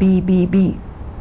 BBB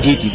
ATV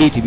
ATV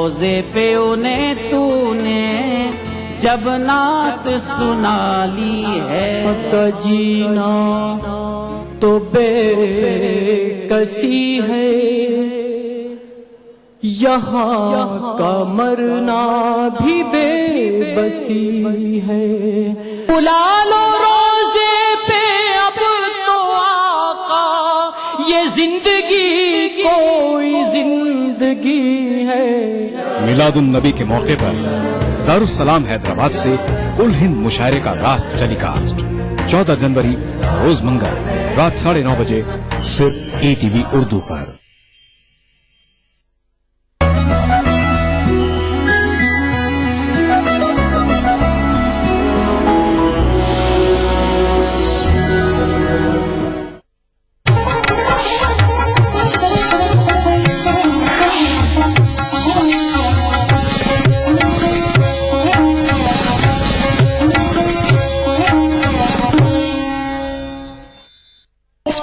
روزے پہ انہیں تو نے جب نعت سنا لی ہے کا جینا تو بے کسی ہے، یہاں کا مرنا بھی بے بسی ہے. بلا لو روزے پہ اب تو آقا، یہ زندگی کوئی زندگی ہے. میلاد النبی کے موقع پر دارالسلام حیدرآباد سے کل ہند مشاعرے کا راست ٹیلی کاسٹ 14 جنوری روز منگل رات 9:30 بجے صرف ATV اردو پر.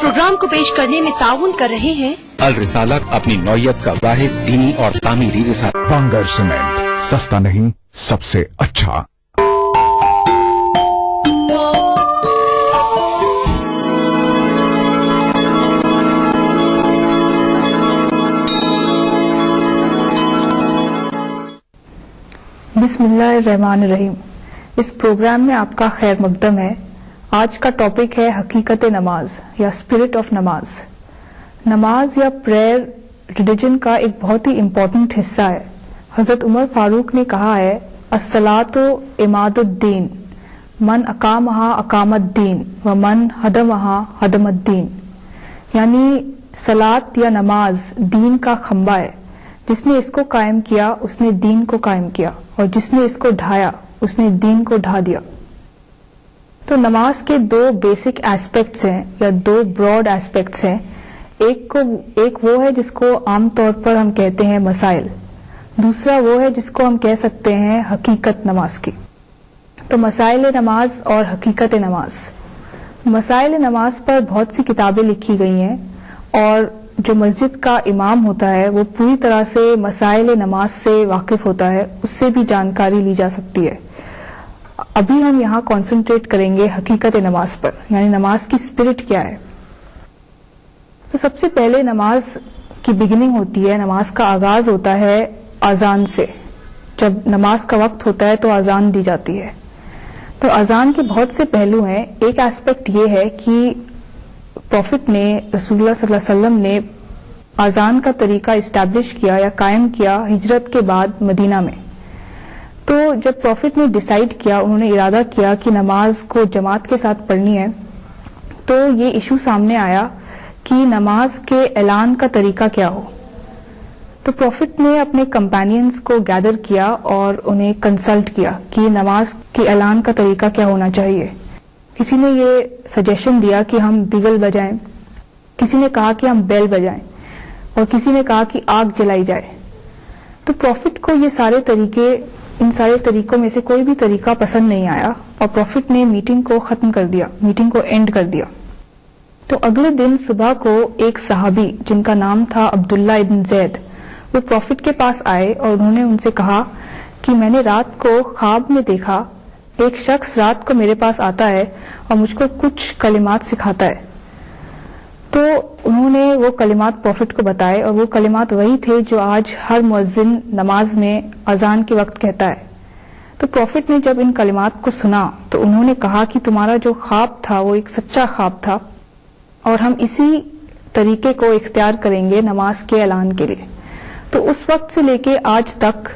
پروگرام کو پیش کرنے میں تعاون کر رہے ہیں الرسالہ، اپنی نوعیت کا واحد دینی اور تعمیری رسالہ. بنگر سیمنٹ، سستا نہیں سب سے اچھا. بسم اللہ الرحمن الرحیم. اس پروگرام میں آپ کا خیر مقدم ہے. آج کا ٹاپک ہے حقیقت نماز یا اسپرٹ آف نماز. نماز یا پریئر ریلیجن کا ایک بہت ہی امپورٹنٹ حصہ ہے. حضرت عمر فاروق نے کہا ہے الصلاۃ عماد الدین، من اقامہا اقام الدین ومن ہدمہا ہدم الدین. یعنی صلاۃ یا نماز دین کا کھمبا ہے. جس نے اس کو قائم کیا اس نے دین کو قائم کیا، اور جس نے اس کو ڈھایا اس نے دین کو ڈھا دیا. تو نماز کے دو بیسک ایسپیکٹس ہیں یا دو براڈ ایسپیکٹس ہیں. ایک وہ ہے جس کو عام طور پر ہم کہتے ہیں مسائل، دوسرا وہ ہے جس کو ہم کہہ سکتے ہیں حقیقت نماز کی. تو مسائل نماز اور حقیقت نماز. مسائل نماز پر بہت سی کتابیں لکھی گئی ہیں، اور جو مسجد کا امام ہوتا ہے وہ پوری طرح سے مسائل نماز سے واقف ہوتا ہے، اس سے بھی جانکاری لی جا سکتی ہے. ابھی ہم یہاں کانسنٹریٹ کریں گے حقیقت نماز پر، یعنی نماز کی اسپرٹ کیا ہے. تو سب سے پہلے نماز کی بگننگ ہوتی ہے، نماز کا آغاز ہوتا ہے اذان سے. جب نماز کا وقت ہوتا ہے تو اذان دی جاتی ہے. تو اذان کے بہت سے پہلو ہیں. ایک ایسپیکٹ یہ ہے کہ پروفٹ نے، رسول اللہ صلی اللہ علیہ وسلم نے اذان کا طریقہ اسٹیبلش کیا یا قائم کیا ہجرت کے بعد مدینہ میں. تو جب پروفٹ نے ڈیسائیڈ کیا، انہوں نے ارادہ کیا کہ نماز کو جماعت کے ساتھ پڑھنی ہے، تو یہ ایشو سامنے آیا کہ نماز کے اعلان کا طریقہ کیا ہو. تو پروفٹ نے اپنے کمپینینز کو گیدر کیا اور انہیں کنسلٹ کیا کہ نماز کے اعلان کا طریقہ کیا ہونا چاہیے. کسی نے یہ سجیشن دیا کہ ہم بیگل بجائیں، کسی نے کہا کہ ہم بیل بجائیں، اور کسی نے کہا کہ آگ جلائی جائے. تو پروفٹ کو یہ سارے طریقے، ان سارے طریقوں میں سے کوئی بھی طریقہ پسند نہیں آیا، اور پروفٹ نے میٹنگ کو ختم کر دیا، میٹنگ کو اینڈ کر دیا. تو اگلے دن صبح کو ایک صحابی جن کا نام تھا عبداللہ ابن زید، وہ پروفٹ کے پاس آئے اور انہوں نے ان سے کہا کہ میں نے رات کو خواب میں دیکھا ایک شخص رات کو میرے پاس آتا ہے اور مجھ کو کچھ کلمات سکھاتا ہے. تو انہوں نے وہ کلمات پروفٹ کو بتائے، اور وہ کلمات وہی تھے جو آج ہر مؤذن نماز میں اذان کے وقت کہتا ہے. تو پروفٹ نے جب ان کلمات کو سنا تو انہوں نے کہا کہ تمہارا جو خواب تھا وہ ایک سچا خواب تھا، اور ہم اسی طریقے کو اختیار کریں گے نماز کے اعلان کے لیے. تو اس وقت سے لے کے آج تک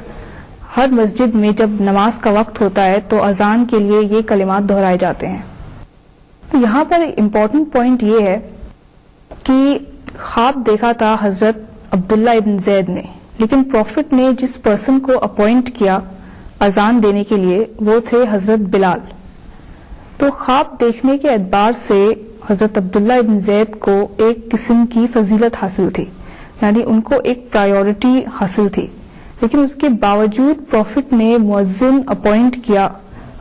ہر مسجد میں جب نماز کا وقت ہوتا ہے تو اذان کے لیے یہ کلمات دہرائے جاتے ہیں. تو یہاں پر امپورٹنٹ پوائنٹ یہ ہے کہ خواب دیکھا تھا حضرت عبداللہ ابن زید نے، لیکن پروفٹ نے جس پرسن کو اپوائنٹ کیا اذان دینے کے لیے وہ تھے حضرت بلال. تو خواب دیکھنے کے اعتبار سے حضرت عبداللہ ابن زید کو ایک قسم کی فضیلت حاصل تھی، یعنی ان کو ایک پرائیورٹی حاصل تھی. لیکن اس کے باوجود پروفٹ نے مؤذن اپوائنٹ کیا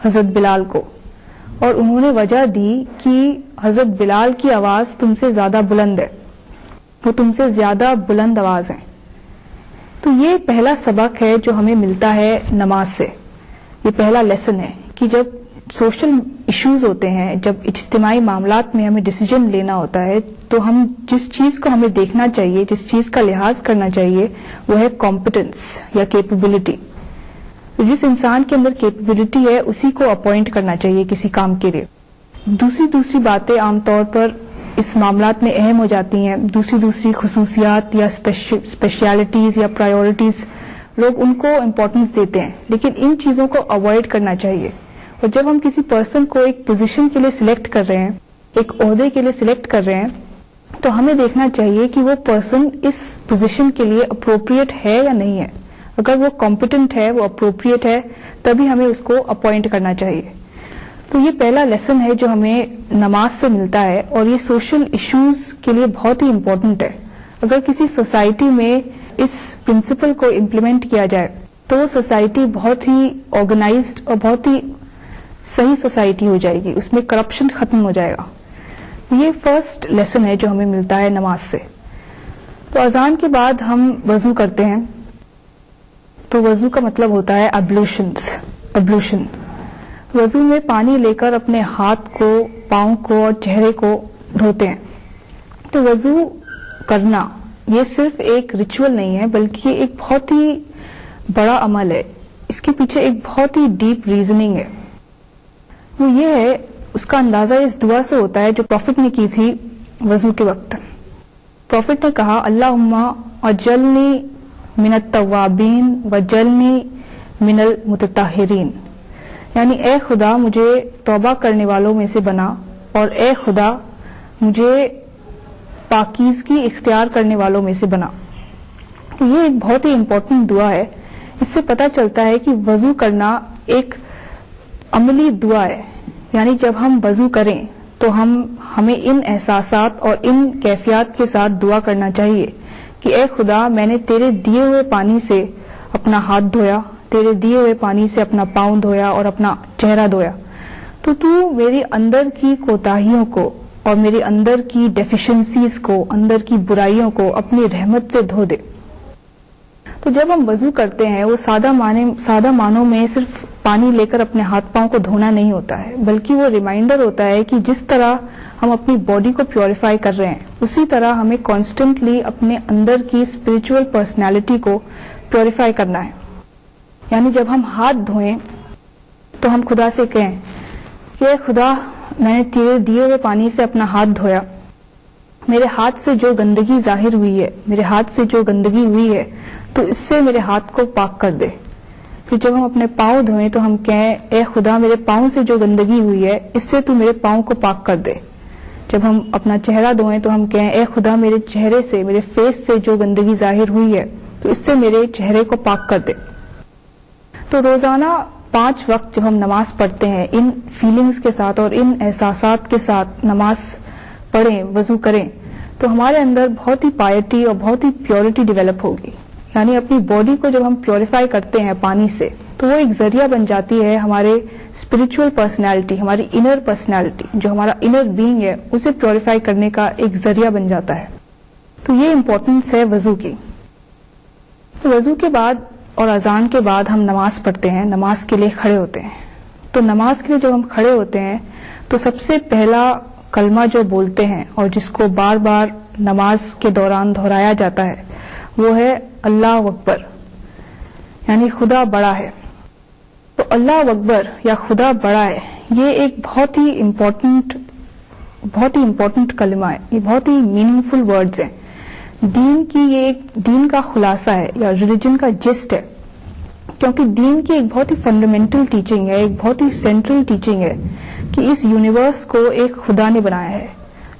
حضرت بلال کو، اور انہوں نے وجہ دی کہ حضرت بلال کی آواز تم سے زیادہ بلند ہے، وہ تم سے زیادہ بلند آواز ہیں. تو یہ پہلا سبق ہے جو ہمیں ملتا ہے نماز سے. یہ پہلا لیسن ہے کہ جب سوشل ایشوز ہوتے ہیں، جب اجتماعی معاملات میں ہمیں ڈیسیجن لینا ہوتا ہے، تو ہم جس چیز کو ہمیں دیکھنا چاہیے، جس چیز کا لحاظ کرنا چاہیے، وہ ہے کمپیٹنس یا کیپیبلٹی. جس انسان کے اندر کیپیبلٹی ہے اسی کو اپوائنٹ کرنا چاہیے کسی کام کے لیے. دوسری باتیں عام طور پر اس معاملات میں اہم ہو جاتی ہیں. دوسری خصوصیات یا اسپیشلٹیز یا پرائیورٹیز لوگ ان کو امپورٹنس دیتے ہیں، لیکن ان چیزوں کو اوائڈ کرنا چاہیے. اور جب ہم کسی پرسن کو ایک پوزیشن کے لیے سلیکٹ کر رہے ہیں، ایک عہدے کے لیے سلیکٹ کر رہے ہیں، تو ہمیں دیکھنا چاہیے کہ وہ پرسن اس پوزیشن کے لیے اپروپریٹ ہے یا نہیں ہے. اگر وہ کمپیٹنٹ ہے، وہ اپروپریٹ ہے، تبھی ہمیں اس کو اپوائنٹ کرنا چاہیے. تو یہ پہلا لیسن ہے جو ہمیں نماز سے ملتا ہے، اور یہ سوشل ایشوز کے لیے بہت ہی امپورٹنٹ ہے. اگر کسی سوسائٹی میں اس پرنسپل کو امپلیمنٹ کیا جائے تو وہ سوسائٹی بہت ہی آرگنائزڈ اور بہت ہی صحیح سوسائٹی ہو جائے گی. اس میں کرپشن ختم ہو جائے گا. یہ فرسٹ لیسن ہے جو ہمیں ملتا ہے نماز سے. تو اذان کے بعد ہم وضو کرتے ہیں. تو وضو کا مطلب ہوتا ہے ابلوشن. وضو میں پانی لے کر اپنے ہاتھ کو، پاؤں کو اور چہرے کو دھوتے ہیں. تو وضو کرنا یہ صرف ایک ریچول نہیں ہے، بلکہ یہ ایک بہت ہی بڑا عمل ہے. اس کے پیچھے ایک بہت ہی ڈیپ ریزننگ ہے. وہ یہ ہے، اس کا اندازہ اس دعا سے ہوتا ہے جو پروفٹ نے کی تھی وضو کے وقت. پروفٹ نے کہا، اللہم اجلنی من التوابین وجلنی من المتطہرین. یعنی اے خدا مجھے توبہ کرنے والوں میں سے بنا، اور اے خدا مجھے پاکیزگی اختیار کرنے والوں میں سے بنا. یہ ایک بہت ہی امپورٹنٹ دعا ہے. اس سے پتہ چلتا ہے کہ وضو کرنا ایک عملی دعا ہے. یعنی جب ہم وضو کریں تو ہمیں ان احساسات اور ان کیفیات کے ساتھ دعا کرنا چاہیے کہ اے خدا میں نے تیرے دیے ہوئے پانی سے اپنا ہاتھ دھویا، تیرے دیے ہوئے پانی سے اپنا پاؤں دھویا اور اپنا چہرہ دھویا. تو میری اندر کی کوتاہیوں کو اور میرے اندر کی ڈیفیشنسیز کو، اندر کی برائیوں کو اپنی رحمت سے دھو دے. تو جب ہم وضو کرتے ہیں وہ سادہ معنوں میں صرف پانی لے کر اپنے ہاتھ پاؤں کو دھونا نہیں ہوتا ہے، بلکہ وہ ریمائنڈر ہوتا ہے کہ جس طرح ہم اپنی باڈی کو پیوریفائی کر رہے ہیں، اسی طرح ہمیں کانسٹنٹلی اپنے اندر کی اسپرچل پرسنالٹی کو پیوریفائی کرنا ہے. یعنی جب ہم ہاتھ دھوئیں تو ہم خدا سے کہیں کہ اے خدا میں نے تیرے دیے ہوئے پانی سے اپنا ہاتھ دھویا، میرے ہاتھ سے جو گندگی ظاہر ہوئی ہے، میرے ہاتھ سے جو گندگی ہوئی ہے تو اس سے میرے ہاتھ کو پاک کر دے. پھر جب ہم اپنے پاؤں دھوئیں تو ہم کہیں اے خدا میرے پاؤں سے جو گندگی ہوئی ہے اس سے تو میرے پاؤں کو پاک کر دے. جب ہم اپنا چہرہ دھوئیں تو ہم کہیں اے خدا میرے چہرے سے، میرے فیس سے جو گندگی ظاہر ہوئی ہے تو اس سے میرے چہرے کو پاک کر دے. تو روزانہ 5 وقت جب ہم نماز پڑھتے ہیں ان فیلنگز کے ساتھ اور ان احساسات کے ساتھ نماز پڑھیں، وضو کریں، تو ہمارے اندر بہت ہی پائٹی اور بہت ہی پیورٹی ڈیولپ ہوگی. یعنی اپنی باڈی کو جب ہم پیوریفائی کرتے ہیں پانی سے تو وہ ایک ذریعہ بن جاتی ہے ہمارے اسپرچل پرسنالٹی، ہماری انر پرسنالٹی، جو ہمارا انر بینگ ہے اسے پیوریفائی کرنے کا ایک ذریعہ بن جاتا ہے. تو یہ امپورٹنس ہے وضو کی. وضو کے بعد اور اذان کے بعد ہم نماز پڑھتے ہیں، نماز کے لیے کھڑے ہوتے ہیں. تو نماز کے لیے جب ہم کھڑے ہوتے ہیں تو سب سے پہلا کلمہ جو بولتے ہیں اور جس کو بار بار نماز کے دوران دہرایا جاتا ہے وہ ہے اللہ اکبر، یعنی خدا بڑا ہے. تو اللہ اکبر یا خدا بڑا ہے یہ ایک بہت ہی امپورٹنٹ کلمہ ہے. یہ بہت ہی میننگ فل ورڈز ہیں. دین کی یہ ایک دین کا خلاصہ ہے یا ریلیجن کا جسٹ ہے، کیونکہ دین کی ایک بہت ہی فنڈامنٹل ٹیچنگ ہے، ایک بہت ہی سینٹرل ٹیچنگ ہے کہ اس یونیورس کو ایک خدا نے بنایا ہے.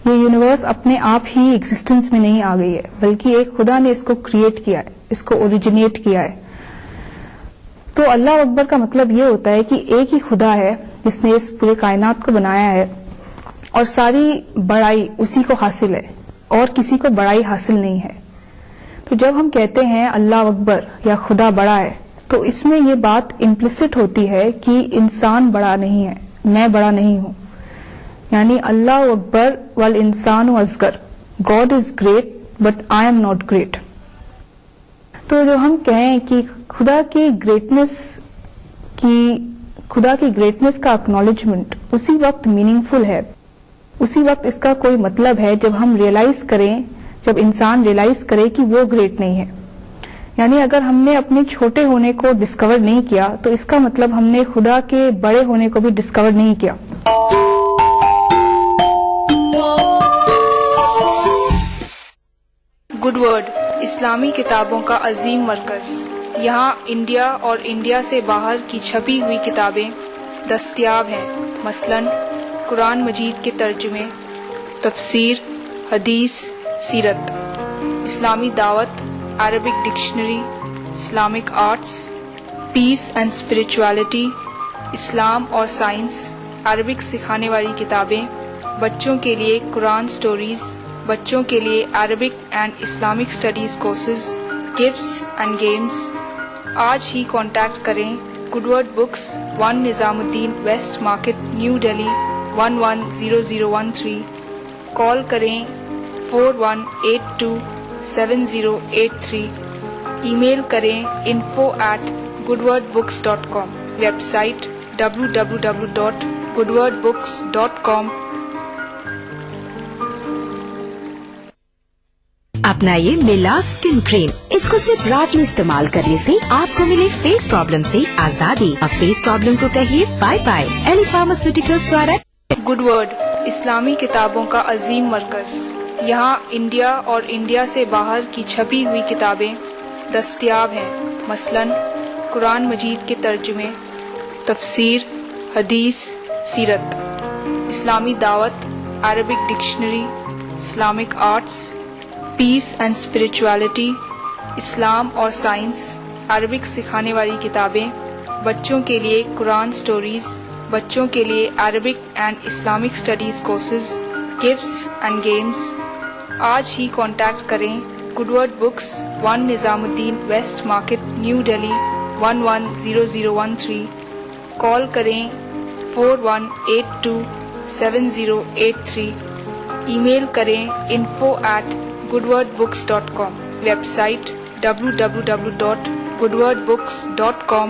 یہ یونیورس اپنے آپ ہی ایگزسٹنس میں نہیں آ گئی ہے، بلکہ ایک خدا نے اس کو کریٹ کیا ہے، اس کو اوریجنیٹ کیا ہے. تو اللہ اکبر کا مطلب یہ ہوتا ہے کہ ایک ہی خدا ہے جس نے اس پورے کائنات کو بنایا ہے اور ساری بڑائی اسی کو حاصل ہے اور کسی کو بڑائی حاصل نہیں ہے. تو جب ہم کہتے ہیں اللہ اکبر یا خدا بڑا ہے تو اس میں یہ بات امپلیسٹ ہوتی ہے کہ انسان بڑا نہیں ہے، میں بڑا نہیں ہوں. یعنی اللہ اکبر والانسان اصغر، God is great but I am not great. تو جو ہم کہیں کہ خدا کی گریٹنس کا اکنالجمنٹ اسی وقت میننگ فل ہے، اسی وقت اس کا کوئی مطلب ہے جب ہم ریئلائز کریں، جب انسان ریئلائز کرے کہ وہ گریٹ نہیں ہے. یعنی اگر ہم نے اپنے چھوٹے ہونے کو ڈسکور نہیں کیا تو اس کا مطلب ہم نے خدا کے بڑے ہونے کو بھی ڈسکور نہیں کیا. گڈ ورڈ اسلامی کتابوں کا عظیم مرکز. یہاں انڈیا اور انڈیا سے باہر کی چھپی ہوئی کتابیں دستیاب ہیں، مثلاً قرآن مجید کے ترجمے، تفسیر، حدیث، سیرت، اسلامی دعوت، Arabic dictionary, Islamic arts, peace and spirituality, اسلام اور سائنس، عربک سکھانے والی کتابیں، بچوں کے لیے قرآن سٹوریز، بچوں کے لیے Arabic and Islamic studies courses, gifts and games. آج ہی کانٹیکٹ کریں گڈ ورڈ بکس، 1 نظام الدین ویسٹ مارکیٹ، نیو دہلی 110013. کال کریں 41827083. ای میل کریں info@goodwordbooks.com. Web site www.goodwordbooks.com. اپنائیے میلا اسکن کریم. اس کو صرف رات میں استعمال کرنے سے آپ کو ملے فیس پرابلم سے آزادی. اب فیس پرابلم کو کہیے بائے بائے. ایلی فارماسیوٹیکلز دوارا. گڈ ورڈ اسلامی کتابوں کا عظیم مرکز. یہاں انڈیا اور انڈیا سے باہر کی چھپی ہوئی کتابیں دستیاب ہیں، مثلاً قرآن مجید کے ترجمے، تفسیر، حدیث، سیرت، اسلامی دعوت، Arabic dictionary, Islamic arts, peace and spirituality, اسلام اور سائنس، عربک سکھانے والی کتابیں، بچوں کے لیے قرآن سٹوریز، بچوں کے لیے Arabic and Islamic studies courses, gifts and games. آج ہی کانٹیکٹ کریں گڈ ورڈ بکس، 1 نظام الدین ویسٹ مارکیٹ، نیو دہلی 110013. کال کریں 41827083. ای میل کریں info@goodwordbooks.com. Web site www.goodwordbooks.com.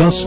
10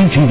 ETV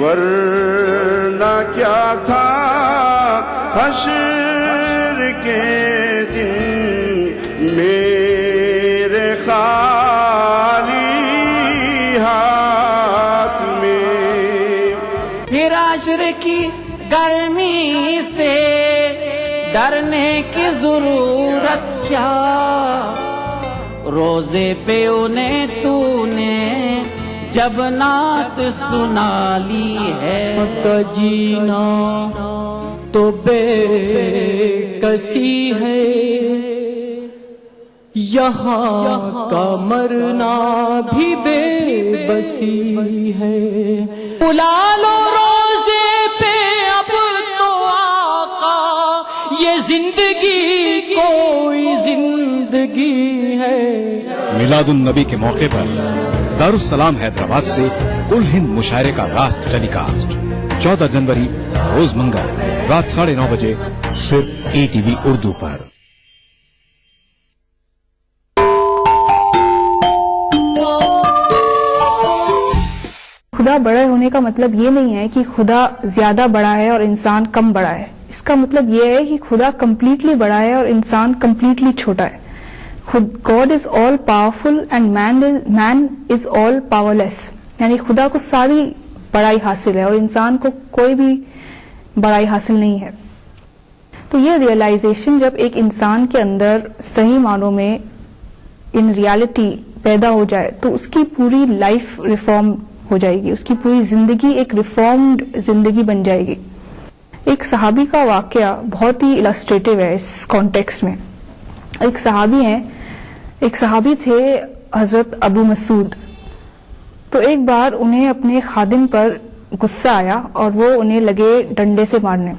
ورنہ کیا تھا حشر کے دن میرے خالی ہاتھ میں. پھر عشر کی گرمی سے ڈرنے کی ضرورت کیا، روزے پہ انہیں تو نے جب نعت سنا لی ہے. کا جینا تو بے کسی ہے، یہاں کا مرنا بھی بے بسی ہے. بلا لو روزے پہ اب تو آقا، یہ زندگی کوئی زندگی ہے. میلاد النبی کے موقع پر دارالسلام حیدرآباد سے کل ہند مشاعرے کا راست ٹیلی کاسٹ 14 جنوری روز منگل رات 9:30 بجے صرف ETV اردو پر. خدا بڑے ہونے کا مطلب یہ نہیں ہے کہ خدا زیادہ بڑا ہے اور انسان کم بڑا ہے. اس کا مطلب یہ ہے کہ خدا کمپلیٹلی بڑا ہے اور انسان کمپلیٹلی چھوٹا ہے. God is all powerful and man is all powerless. یعنی خدا کو ساری بڑائی حاصل ہے اور انسان کو کوئی بھی بڑائی حاصل نہیں ہے. تو یہ ریئلائزیشن جب ایک انسان کے اندر صحیح معنوں میں ان ریالٹی پیدا ہو جائے تو اس کی پوری لائف ریفارم ہو جائے گی, اس کی پوری زندگی ایک ریفارمڈ زندگی بن جائے گی. ایک صحابی کا واقعہ بہت ہی السٹریٹو ہے اس کانٹیکسٹ میں. ایک صحابی تھے حضرت ابو مسعود. تو ایک بار انہیں اپنے خادم پر غصہ آیا اور وہ انہیں لگے ڈنڈے سے مارنے.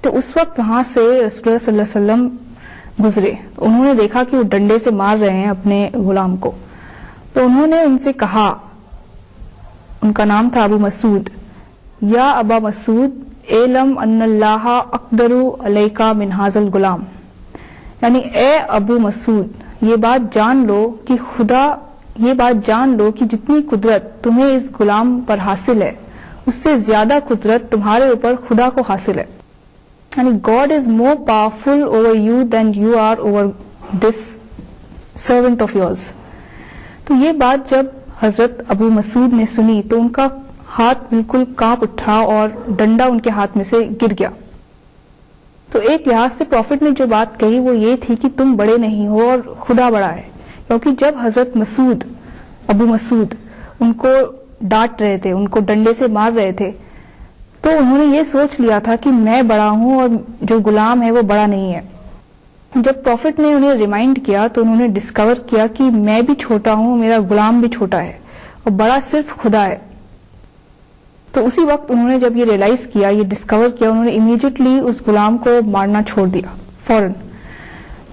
تو اس وقت وہاں سے رسول اللہ صلی اللہ علیہ وسلم گزرے. انہوں نے دیکھا کہ وہ ڈنڈے سے مار رہے ہیں اپنے غلام کو. تو انہوں نے ان سے کہا, ان کا نام تھا ابو مسعود, یا ابا مسعود اعلم ان اللہ اقدر علیک من ھذا الغلام. یعنی اے ابو مسعود یہ بات جان لو کہ جتنی قدرت تمہیں اس غلام پر حاصل ہے اس سے زیادہ قدرت تمہارے اوپر خدا کو حاصل ہے. یعنی God is more powerful over you than you are over this servant of yours. تو یہ بات جب حضرت ابو مسعود نے سنی تو ان کا ہاتھ بالکل کانپ اٹھا اور ڈنڈا ان کے ہاتھ میں سے گر گیا. تو ایک لحاظ سے پروفٹ نے جو بات کہی وہ یہ تھی کہ تم بڑے نہیں ہو اور خدا بڑا ہے. کیونکہ جب حضرت ابو مسعود ان کو ڈانٹ رہے تھے, ان کو ڈنڈے سے مار رہے تھے, تو انہوں نے یہ سوچ لیا تھا کہ میں بڑا ہوں اور جو غلام ہے وہ بڑا نہیں ہے. جب پروفٹ نے انہیں ریمائنڈ کیا تو انہوں نے ڈسکور کیا کہ میں بھی چھوٹا ہوں, میرا غلام بھی چھوٹا ہے اور بڑا صرف خدا ہے. تو اسی وقت انہوں نے جب یہ ریئلائز کیا, یہ ڈسکور کیا, انہوں نے امیڈیٹلی اس غلام کو مارنا چھوڑ دیا فوراً.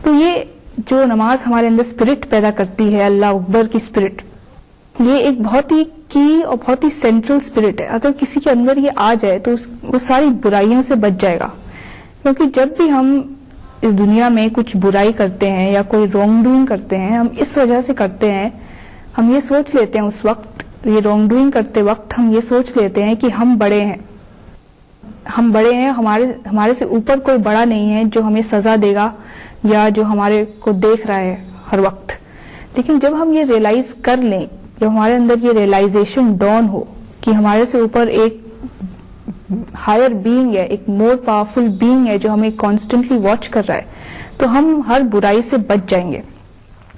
تو یہ جو نماز ہمارے اندر اسپرٹ پیدا کرتی ہے, اللہ اکبر کی اسپرٹ, یہ ایک بہت ہی کی اور بہت ہی سینٹرل اسپرٹ ہے. اگر کسی کے اندر یہ آ جائے تو وہ ساری برائیوں سے بچ جائے گا. کیونکہ جب بھی ہم اس دنیا میں کچھ برائی کرتے ہیں یا کوئی رانگ ڈوئنگ کرتے ہیں, ہم اس وجہ سے کرتے ہیں, ہم یہ سوچ لیتے ہیں اس وقت, یہ رانگ ڈوئنگ کرتے وقت ہم یہ سوچ لیتے ہیں کہ ہم بڑے ہیں, ہمارے سے اوپر کوئی بڑا نہیں ہے جو ہمیں سزا دے گا یا جو ہمارے کو دیکھ رہا ہے ہر وقت. لیکن جب ہم یہ ریئلائز کر لیں, جب ہمارے اندر یہ ریئلائزیشن ڈاؤن ہو کہ ہمارے سے اوپر ایک ہائر بینگ ہے, ایک مور پاورفل بینگ ہے جو ہمیں کانسٹنٹلی واچ کر رہا ہے, تو ہم ہر برائی سے بچ جائیں گے.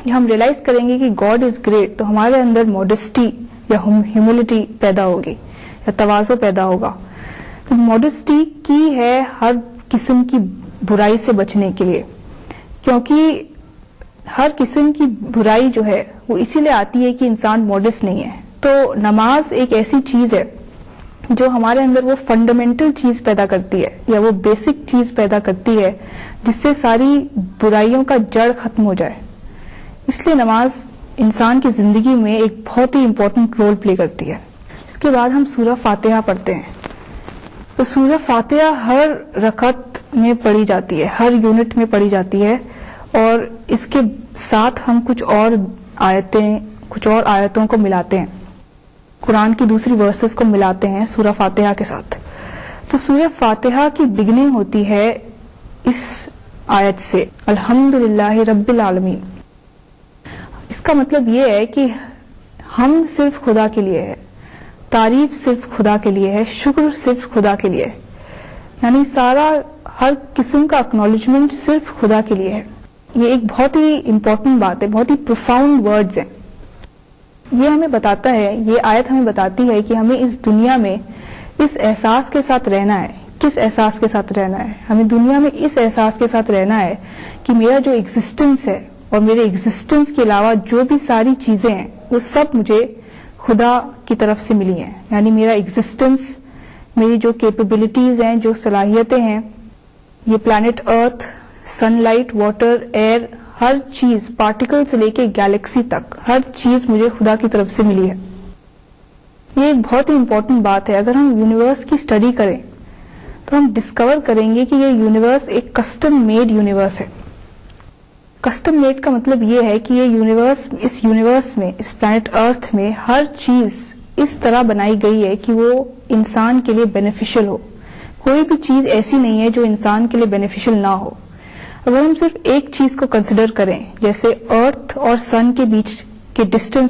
ہم ریئلائز کریں گے کہ گاڈ از گریٹ, تو ہمارے اندر ماڈسٹی یا ہیوملٹی پیدا ہوگی یا تواضع پیدا ہوگا. تو ماڈسٹی کی ہے ہر قسم کی برائی سے بچنے کے لیے, کیونکہ ہر قسم کی برائی جو ہے وہ اسی لیے آتی ہے کہ انسان ماڈسٹ نہیں ہے. تو نماز ایک ایسی چیز ہے جو ہمارے اندر وہ فنڈامنٹل چیز پیدا کرتی ہے یا وہ بیسک چیز پیدا کرتی ہے جس سے ساری برائیوں کا جڑ ختم ہو جائے. اس لیے نماز انسان کی زندگی میں ایک بہت ہی امپورٹنٹ رول پلے کرتی ہے. اس کے بعد ہم سورہ فاتحہ پڑھتے ہیں. تو سورہ فاتحہ ہر رکعت میں پڑھی جاتی ہے, ہر یونٹ میں پڑھی جاتی ہے, اور اس کے ساتھ ہم کچھ اور آیتوں کو ملاتے ہیں, قرآن کی دوسری ورسز کو ملاتے ہیں سورہ فاتحہ کے ساتھ. تو سورہ فاتحہ کی بگننگ ہوتی ہے اس آیت سے, الحمدللہ رب العالمین. اس کا مطلب یہ ہے کہ حمد صرف خدا کے لیے ہے, تعریف صرف خدا کے لیے ہے, شکر صرف خدا کے لیے ہے. یعنی ہر قسم کا اکنالجمنٹ صرف خدا کے لیے ہے. یہ ایک بہت ہی امپورٹنٹ بات ہے, بہت ہی پروفاؤنڈ ورڈز ہیں. یہ ہمیں بتاتا ہے, یہ آیت ہمیں بتاتی ہے کہ ہمیں اس دنیا میں اس احساس کے ساتھ رہنا ہے. کس احساس کے ساتھ رہنا ہے؟ ہمیں دنیا میں اس احساس کے ساتھ رہنا ہے کہ میرا جو ایگزسٹنس ہے اور میرے ایگزسٹنس کے علاوہ جو بھی ساری چیزیں ہیں وہ سب مجھے خدا کی طرف سے ملی ہیں. یعنی میرا ایگزسٹنس, میری جو کیپیبلٹیز ہیں, جو صلاحیتیں ہیں, یہ پلانٹ ارتھ, سن لائٹ, واٹر, ایئر, ہر چیز, پارٹیکل سے لے کے گیلیکسی تک, ہر چیز مجھے خدا کی طرف سے ملی ہے. یہ ایک بہت ہی امپورٹنٹ بات ہے. اگر ہم یونیورس کی اسٹڈی کریں تو ہم ڈسکور کریں گے کہ یہ یونیورس ایک کسٹم میڈ یونیورس ہے. کسٹم میڈ کا مطلب یہ ہے کہ اس یونیورس میں, اس پلانٹ ارتھ میں ہر چیز اس طرح بنائی گئی ہے کہ وہ انسان کے لیے بینیفیشل ہو. کوئی بھی چیز ایسی نہیں ہے جو انسان کے لیے بینیفیشل نہ ہو. اگر ہم صرف ایک چیز کو کنسیڈر کریں، جیسے ارتھ اور سن کے بیچ کے ڈسٹینس